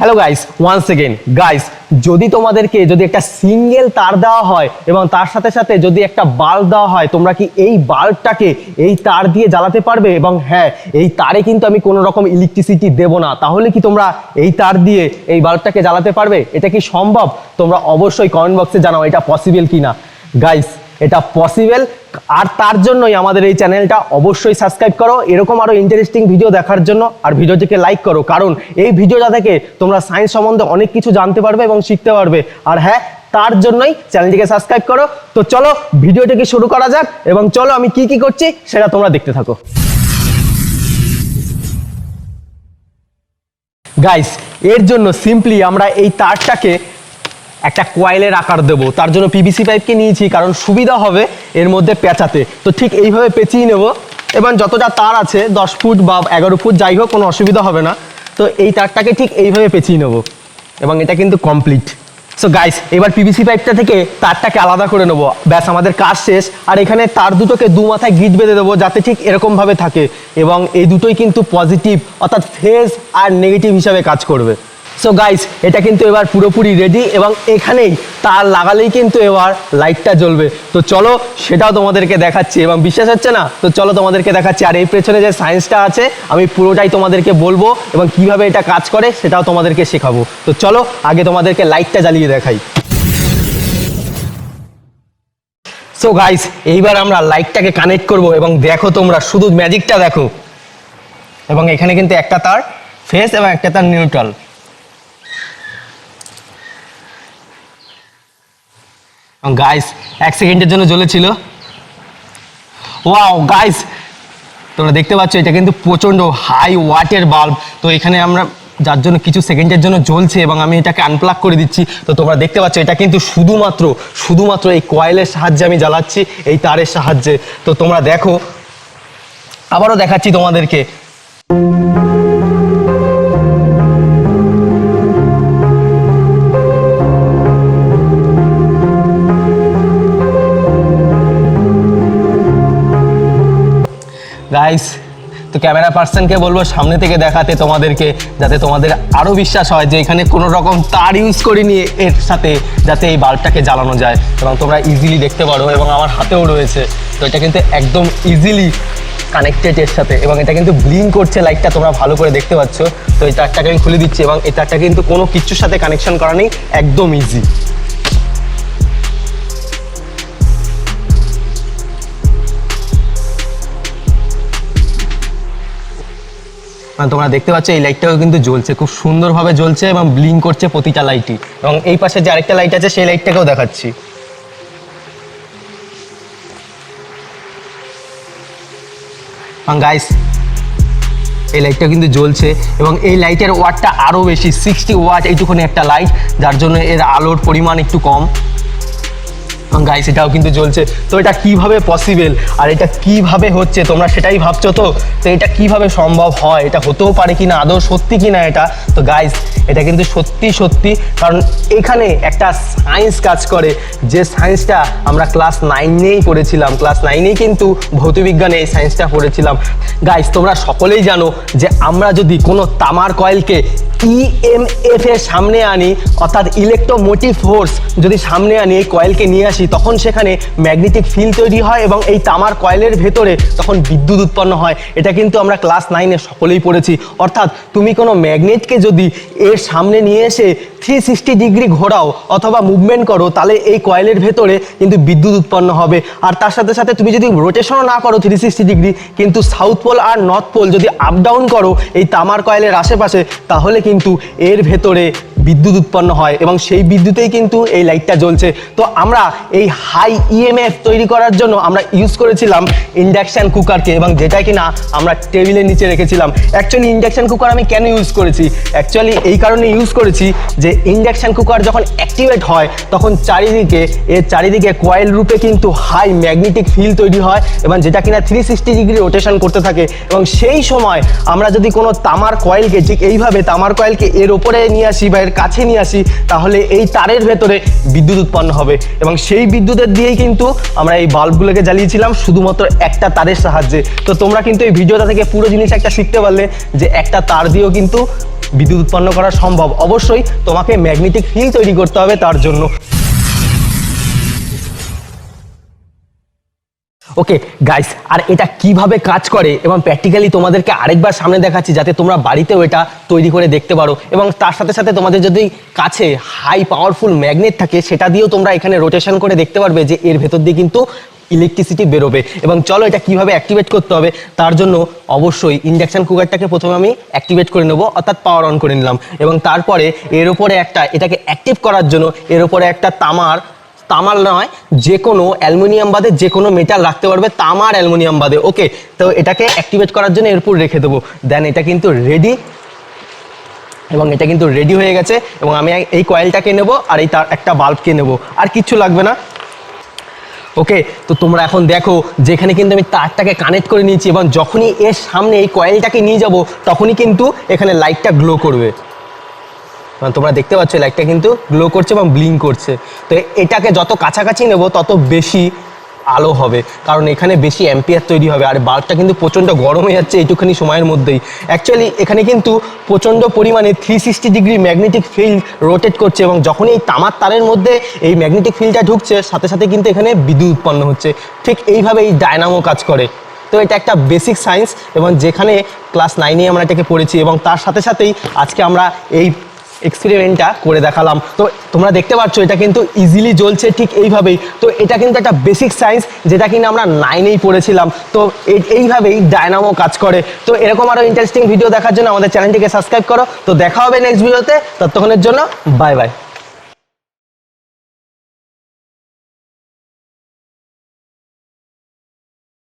Hello guys, once again guys, যদি তোমাদেরকে যদি একটা সিঙ্গেল তার দেওয়া হয় এবং তার সাথে সাথে যদি একটা বাল্ব দেওয়া হয়, তোমরা কি এই বাল্বটাকে এই তার দিয়ে জ্বালাতে পারবে? এবং হ্যাঁ, এই তারে কিন্তু আমি কোনো রকম ইলেকট্রিসিটি দেব না, তাহলে কি তোমরা এই তার দিয়ে এই বাল্বটাকে জ্বালাতে পারবে? এটা কি সম্ভব? তোমরা অবশ্যই কমেন্ট বক্সে জানাও এটা পসিবল কিনা। গাইস, এটা পসিবল, আর তার জন্যই আমাদের এই চ্যানেলটা অবশ্যই সাবস্ক্রাইব করো এরকম আরো ইন্টারেস্টিং ভিডিও দেখার জন্য, আর ভিডিওটিকে লাইক করো, কারণ এই ভিডিওটা থেকে তোমরা সায়েন্স সম্বন্ধে অনেক কিছু জানতে পারবে এবং শিখতে পারবে। আর হ্যাঁ, তার জন্যই চ্যানেলটিকে সাবস্ক্রাইব করো। তো চলো ভিডিওটিকে শুরু করা যাক, এবং চলো আমি কি কি করছি সেটা তোমরা দেখতে থাকো। গাইস, এর জন্য সিম্পলি আমরা এই তারটাকে একটা কয়েলের আকার দেব, তার জন্য পিভিসি পাইপকে নিয়েছি, কারণ সুবিধা হবে এর মধ্যে পেঁচাতে। তো ঠিক এইভাবে পেঁচিয়ে নেব, এবং যতটা তার আছে 10 ফুট বা 11 ফুট যাই হোক, কোনো অসুবিধা হবে না। তো এই তারটাকে ঠিক এইভাবে পেঁচিয়ে নেব, এবং এটা কিন্তু কমপ্লিট। সো গাইস, এবার পিভিসি পাইপটা থেকে তারটাকে আলাদা করে নেব, ব্যাস আমাদের কাজ শেষ। আর এখানে তার দুটোকে দু মাথায় গিট বেঁধে দেবো, যাতে ঠিক এরকমভাবে থাকে, এবং এই দুটোই কিন্তু পজিটিভ অর্থাৎ ফেজ আর নেগেটিভ হিসাবে কাজ করবে। সো গাইস, এটা কিন্তু এবার পুরোপুরি রেডি, এবং এখানেই তার লাগালেই কিন্তু এবার লাইটটা জ্বলবে। তো চলো সেটাও তোমাদেরকে দেখাচ্ছি, এবং বিশ্বাস হচ্ছে না? তো চলো তোমাদেরকে দেখাচ্ছি। আর এই পেছনে যে সায়েন্সটা আছে আমি পুরোটাই তোমাদেরকে বলবো, এবং কিভাবে এটা কাজ করে সেটাও তোমাদেরকে শেখাবো। তো চলো আগে তোমাদেরকে লাইটটা জ্বালিয়ে দেখাই। সো গাইস, এইবার আমরা লাইটটাকে কানেক্ট করব, এবং দেখো তোমরা শুধু ম্যাজিকটা দেখো। এবং এখানে কিন্তু একটা তার ফেস এবং একটা তার নিউট্রাল। গাইস, 1 সেকেন্ডের জন্য জ্বলেছিল। ওয়াও গাইস, তোমরা দেখতে পাচ্ছ এটা কিন্তু প্রচণ্ড হাই ওয়াটের বাল্ব। তো এখানে আমরা যার জন্য কিছু সেকেন্ডের জন্য জ্বলছে, এবং আমি এটাকে আনপ্লাগ করে দিচ্ছি। তো তোমরা দেখতে পাচ্ছ এটা কিন্তু শুধুমাত্র এই কয়েলের সাহায্যে আমি জ্বালাচ্ছি, এই তারের সাহায্যে। তো তোমরা দেখো, আবারও দেখাচ্ছি তোমাদেরকে। গাইস, তো ক্যামেরা পার্সনকে বলবো সামনে থেকে দেখাতে তোমাদেরকে, যাতে তোমাদের আরও বিশ্বাস হয় যে এখানে কোনো রকম তার ইউজ করিনি এর সাথে, যাতে এই বাল্বটাকে জ্বালানো যায়, এবং তোমরা ইজিলি দেখতে পারো। এবং আমার হাতেও রয়েছে, তো এটা কিন্তু একদম ইজিলি কানেক্টেড এর সাথে, এবং এটা কিন্তু ব্লিঙ্ক করছে লাইটটা, তোমরা ভালো করে দেখতে পাচ্ছ। তো এই তারটাকে আমি খুলে দিচ্ছি, এবং এই তারটা কিন্তু কোনো কিছুর সাথে কানেকশন করা নেই, একদম ইজি। তোমরা দেখতে পাচ্ছ এই লাইটটাও কিন্তু জ্বলছে, খুব সুন্দরভাবে জ্বলছে, এবং ব্লিঙ্ক করছে প্রতিটা লাইটই। এবং এই পাশে যে আরেকটা লাইট আছে সেই লাইটটাকেও দেখাচ্ছি। গাইস, এই লাইটটা কিন্তু জ্বলছে, এবং এই লাইটের ওয়াটটা আরও বেশি, 60 ওয়াট এইটুকুনি একটা লাইট, যার জন্য এর আলোর পরিমাণ একটু কম। গাইস, এটাও কিন্তু জ্বলছে। তো এটা কিভাবে পসিবল, আর এটা কিভাবে হচ্ছে তোমরা সেটাই ভাবছো। তো এটা কিভাবে সম্ভব হয়, এটা হতেও পারে কিনা, আদৌ সত্যি কিনা এটা। তো গাইস, এটা কিন্তু সত্যি, কারণ এখানে একটা সায়েন্স কাজ করে, যে সায়েন্সটা আমরা ক্লাস 9-এই পড়েছিলাম। ক্লাস 9-এই কিন্তু ভৌতবিজ্ঞানে এই সায়েন্সটা পড়েছিলাম। গাইস, তোমরা সকলেই জানো যে আমরা যদি কোনো তামার কয়েলকে ইএমএফ এর সামনে আনি, অর্থাৎ ইলেকট্রোমোটিভ ফোর্স যদি সামনে আনি, এই কয়েলকে নিয়ে আসি, তখন সেখানে ম্যাগনেটিক ফিল্ড তৈরি হয়, এবং এই তামার কয়েলের ভেতরে তখন বিদ্যুৎ উৎপন্ন হয়। এটা কিন্তু আমরা ক্লাস 9-এ সকলেই পড়েছি। অর্থাৎ তুমি কোনো ম্যাগনেটকে যদি এর সামনে নিয়ে এসে 360 ডিগ্রি ঘোরাও অথবা মুভমেন্ট করো, তাহলে এই কয়েলের ভেতরে কিন্তু বিদ্যুৎ উৎপন্ন হবে। আর তার সাথে সাথে তুমি যদি রোটেশনও না করো 360 ডিগ্রি, কিন্তু সাউথ পোল আর নর্থ পোল যদি আপ ডাউন করো এই তামার কয়েলের আশেপাশে, তাহলে কিন্তু এর ভেতরে বিদ্যুৎ উৎপন্ন হয়, এবং সেই বিদ্যুতেই কিন্তু এই লাইটটা জ্বলছে। তো আমরা এই হাই ইএমএফ তৈরি করার জন্য আমরা ইউজ করেছিলাম ইন্ডাকশান কুকারকে, এবং যেটা কিনা আমরা টেবিলের নিচে রেখেছিলাম। অ্যাকচুয়ালি ইন্ডাকশান কুকার আমি কেন ইউজ করেছি, অ্যাকচুয়ালি এই কারণে ইউজ করেছি যে ইন্ডাকশান কুকার যখন অ্যাক্টিভেট হয়, তখন চারিদিকে কয়েল রূপে কিন্তু হাই ম্যাগনেটিক ফিল্ড তৈরি হয়, এবং যেটা কিনা 360 ডিগ্রি রোটেশন করতে থাকে। এবং সেই সময় আমরা যদি কোনো তামার কয়েলকে ঠিক এইভাবে তামার কয়েলকে এর ওপরে নিয়ে আসি বা এর কাছে নিয়ে আসি তাহলে এই তারের ভেতরে বিদ্যুৎ উৎপন্ন হবে এবং সেই বিদ্যুতের দিয়েই কিন্তু আমরা এই বাল্বগুলোকে জ্বালিয়েছিলাম শুধুমাত্র একটা তারের সাহায্যে। তো তোমরা কিন্তু এই ভিডিওটা থেকে পুরো জিনিস একটা শিখতে পারলে যে একটা তার দিয়েও কিন্তু বিদ্যুৎ উৎপন্ন করা সম্ভব। অবশ্যই তোমাকে ম্যাগনেটিক ফিল্ড তৈরি করতে হবে তার জন্য। ওকে গাইস, আর এটা কিভাবে কাজ করে এবং প্র্যাকটিক্যালি তোমাদেরকে আরেকবার সামনে দেখাচ্ছি যাতে তোমরা বাড়িতেও এটা তৈরি করে দেখতে পারো এবং তার সাথে সাথে তোমাদের যদি কাছে হাই পাওয়ারফুল ম্যাগনেট থাকে সেটা দিয়েও তোমরা এখানে রোটেশন করে দেখতে পারবে যে এর ভেতর দিয়ে কিন্তু ইলেকট্রিসিটি বেরোবে। এবং চলো এটা কিভাবে অ্যাক্টিভেট করতে হবে তার জন্য অবশ্যই ইন্ডাকশান কুকারটাকে প্রথমে আমি অ্যাক্টিভেট করে নেবো, অর্থাৎ পাওয়ার অন করে নিলাম এবং তারপরে এর উপরে এটাকে অ্যাক্টিভ করার জন্য এর উপরে একটা তামার নয়, যে কোনো অ্যালুমিনিয়াম বাদে যে কোনো মেটাল রাখতে পারবে, তামার অ্যালুমিনিয়াম বাদে। ওকে, তো এটাকে অ্যাক্টিভেট করার জন্য এর উপর রেখে দেবো। দেন এটা কিন্তু রেডি এবং এটা কিন্তু রেডি হয়ে গেছে এবং আমি এই কয়েলটাকে নেব আর এই তার একটা বাল্বকে নেব, আর কিচ্ছু লাগবে না। ওকে, তো তোমরা এখন দেখো যেখানে কিন্তু আমি তারটাকে কানেক্ট করে নিয়েছি এবং যখনই এর সামনে এই কয়েলটাকে নিয়ে যাব তখনই কিন্তু এখানে লাইটটা গ্লো করবে। তোমরা দেখতে পাচ্ছ লাইটটা কিন্তু গ্লো করছে এবং ব্লিঙ্ক করছে। তো এটাকে যত কাছাকাছি নেব তত বেশি আলো হবে, কারণ এখানে বেশি অ্যাম্পিয়ার তৈরি হবে। আর বাল্বটা কিন্তু প্রচণ্ড গরম হয়ে যাচ্ছে এইটুখানি সময়ের মধ্যেই। অ্যাকচুয়ালি এখানে কিন্তু প্রচণ্ড পরিমাণে 360 ডিগ্রি ম্যাগনেটিক ফিল্ড রোটেট করছে এবং যখনই এই তামার তারের মধ্যে এই ম্যাগনেটিক ফিল্ডটা ঢুকছে সাথে সাথে কিন্তু এখানে বিদ্যুৎ উৎপন্ন হচ্ছে। ঠিক এইভাবেই ডায়নামো কাজ করে। তো এটা একটা বেসিক সায়েন্স এবং যেখানে ক্লাস 9-এ আমরা এটাকে পড়েছি এবং তার সাথে সাথেই আজকে আমরা এই এক্সপেরিমেন্টটা করে দেখালাম। তো তোমরা দেখতে পাচ্ছ এটা কিন্তু ইজিলি জ্বলছে ঠিক এইভাবেই। তো এটা কিন্তু একটা বেসিক সায়েন্স যেটা কিনা আমরা 9-এই পড়েছিলাম। তো এইভাবেই ডায়নামো কাজ করে। তো এরকম আরও ইন্টারেস্টিং ভিডিও দেখার জন্য আমাদের চ্যানেলটিকে সাবস্ক্রাইব করো। তো দেখা হবে নেক্সট ভিডিওতে, ততক্ষণের জন্য বাই বাই।